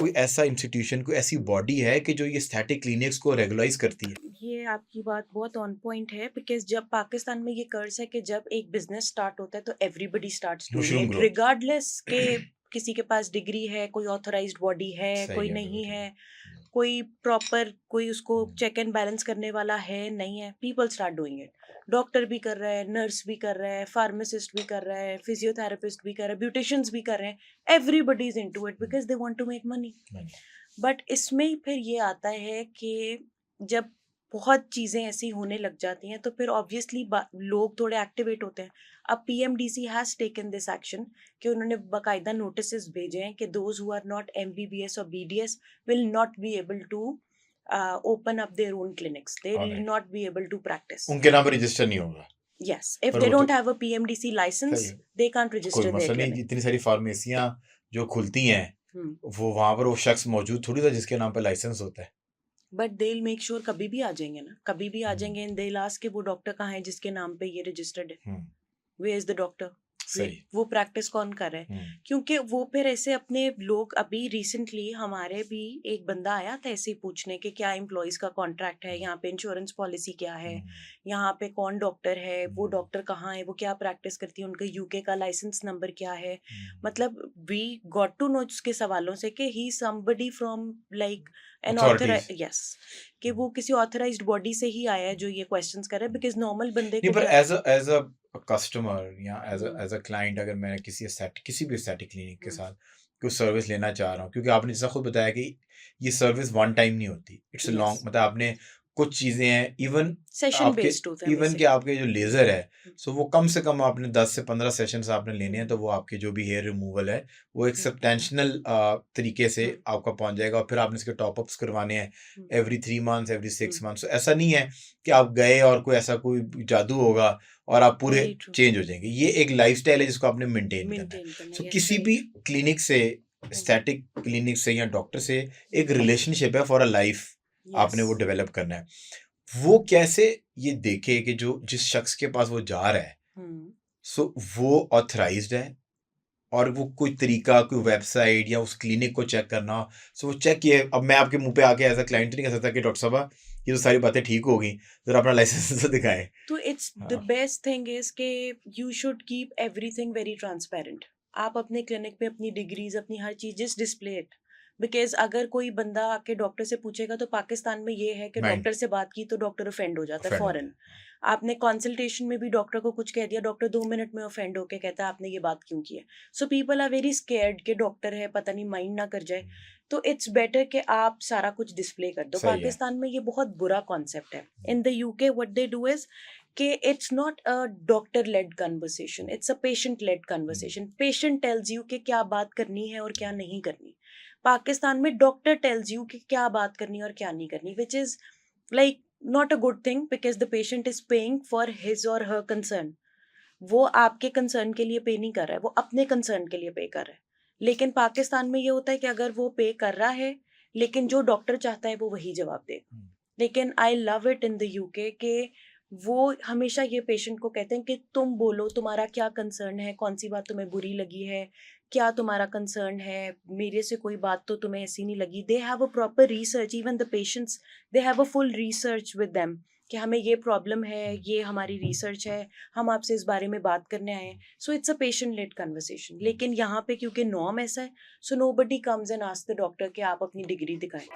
कोई ऐसा इंस्टीट्यूशन, कोई ऐसी बॉडी है कि जो ये एस्थेटिक क्लिनिक्स को रेगुलाइज करती है? ये आपकी बात बहुत ऑन पॉइंट है, बिकॉज जब पाकिस्तान में ये कर्ज है कि जब एक बिजनेस स्टार्ट होता है तो everybody starts doing mushroom it, growth. Regardless के किसी के पास डिग्री है, कोई ऑथराइज्ड बॉडी है, सही कोई है, नहीं बिल्कुल। है, कोई प्रॉपर कोई उसको हम्म, चेक एंड बैलेंस करने वाला है नहीं है, people start doing it. Doctor भी कर रहा है, नर्स भी कर रहा है, फार्मासिस्ट भी कर रहा है, फिजियोथेरेपिस्ट भी कर रहा है, ब्यूटिशियंस भी कर रहे हैं, everybody is into it because they want to make money. नहीं। बट इसमें फिर ये आता है कि जब बहुत चीज़ें ऐसी होने लग जाती हैं तो फिर ऑब्वियसली लोग थोड़े एक्टिवेट होते हैं। अब PMDC has taken this action कि उन्होंने बाकायदा नोटिस भेजे हैं कि those who are not MBBS और BDS will not be able to open up their own clinics, they will all right, not be able to practise. उनके नाम पर रजिस्टर नहीं होगा। यस, इफ पर दे वो तो डोंट हैव अ पीएमडीसी सही लाइसेंस है, दे कांट तो कोई रजिस्टर देयर मसला नहीं। क्लिनिक। इतनी सारी फार्मेसियां जो खुलती हैं, वो वहां पर वो शख्स मौजूद थोड़ी था जिसके नाम पे लाइसेंस होता है। But they will make sure कभी भी आ जाएंगे ना, कभी भी आ हम्म, जाएंगे एंड दे विल आस्क कि वो डॉक्टर कहाँ है जिसके नाम पे ये रजिस्टर्ड है, हम्म, वे इज द डॉक्टर, सही। वो प्रैक्टिस कौन कर रहा है। हम्म, क्योंकि वो फिर ऐसे अपने लोग, अभी रिसेंटली हमारे भी एक बंदा आया था ऐसे ही पूछने के क्या एम्प्लॉयज का कॉन्ट्रैक्ट है, यहाँ पे इंश्योरेंस पॉलिसी क्या है, हम्म, यहाँ पे कौन डॉक्टर है, वो हम्म, डॉक्टर कहाँ है, वो क्या प्रैक्टिस करती है, उनका यूके का लाइसेंस नंबर क्या है। हम्म। मतलब वी गॉट टू नो उसके सवालों से कि ही somebody from like an author, authorities. Yes, कि वो किसी ऑथराइज्ड बॉडी से ही आया है जो ये क्वेश्चंस कर रहा है, बिकॉज नॉर्मल बंदे नहीं, को पर क्या। एज अ कस्टमर या हम्म, एज अ क्लाइंट, अगर मैं किसी भी एस्थेटिक क्लिनिक के हम्म, साथ कोई सर्विस लेना चाह रहा हूँ, क्योंकि आपने जैसा खुद बताया कि ये सर्विस वन टाइम नहीं होती, इट्स अ यस, लॉन्ग, मतलब आपने कुछ चीज़ें हैं, इवन सेशन आपके बेस्ड होता है इवन के बेसिकली। आपके जो लेज़र है, सो वो कम से कम आपने 10 से 15 सेशंस आपने लेने हैं, तो वो आपके जो भी हेयर रिमूवल है वो एक सब्सटेंशनल तरीके से आपका पहुंच जाएगा। और फिर आपने इसके टॉपअप्स करवाने हैं एवरी 3 मंथ्स, एवरी 6 मंथ्स। ऐसा नहीं है कि आप गए और कोई ऐसा कोई जादू होगा और आप पूरे वेरी ट्रू, चेंज हो जाएंगे। ये एक लाइफस्टाइल है जिसको आपने मेंटेन करना है। मेंटेन करना, सो यस, किसी राइट। भी क्लिनिक से, स्टैटिक क्लिनिक से या डॉक्टर से एक रिलेशनशिप है फॉर अ लाइफ, यस, आपने वो डेवलप करना है। वो कैसे ये देखे कि जो जिस शख्स के पास वो जा रहा है, सो वो ऑथराइज्ड है, और वो कोई तरीका, कोई वेबसाइट या उस क्लिनिक को चेक करना, सो वो चेक किए। अब मैं आपके मुंह पे आके एज अ क्लाइंट तो नहीं कह सकता कि डॉक्टर साहब ये तो सारी बातें ठीक हो गई, जरा अपना लाइसेंस तो दिखाएं। तो इट्स द हाँ, बेस्ट थिंग इज के you should keep everything very transparent. आप अपने क्लिनिक में अपनी डिग्रीज, अपनी हर चीज जस्ट डिस्प्ले इट। बिकॉज अगर कोई बंदा आके डॉक्टर से पूछेगा तो पाकिस्तान में ये है कि माइंड डॉक्टर से बात की तो डॉक्टर ऑफेंड हो जाता है ऑफेंड हो फॉरन। जाए। आपने कंसल्टेशन में भी डॉक्टर को कुछ कह दिया, डॉक्टर 2 मिनट में ऑफेंड होके कहता है आपने ये बात क्यों की है। So people are very scared कि डॉक्टर है पता नहीं माइंड ना कर जाए। तो इट्स बेटर कि आप सारा कुछ डिस्प्ले कर दो। सही है। पाकिस्तान में ये बहुत बुरा कॉन्सेप्ट है। In the UK what they do is कि it's not a doctor led conversation, it's a patient led conversation. Patient tells you कि क्या बात करनी है और क्या नहीं करनी। पाकिस्तान में डॉक्टर टेल्स यू कि क्या बात करनी है और क्या नहीं करनी, which is like not a good thing because the patient is paying for his और हर कंसर्न। वो आपके कंसर्न के लिए पे नहीं कर रहा है, वो अपने कंसर्न के लिए पे कर रहा है। लेकिन पाकिस्तान में ये होता है कि अगर वो पे कर रहा है लेकिन जो डॉक्टर चाहता है वो वही जवाब दे। लेकिन I love it in the UK कि वो हमेशा ये पेशेंट को कहते हैं कि तुम बोलो तुम्हारा क्या कंसर्न है, कौन सी बात तुम्हें बुरी लगी है, क्या तुम्हारा कंसर्न है, मेरे से कोई बात तो तुम्हें ऐसी नहीं लगी। They have a proper research, even the patients they have a full research with them कि हमें ये प्रॉब्लम है, ये हमारी रिसर्च है, हम आपसे इस बारे में बात करने आए हैं। So it's a patient led conversation. लेकिन यहाँ पे क्योंकि नॉर्म ऐसा है, so nobody comes and asks the doctor कि आप अपनी डिग्री दिखाएं।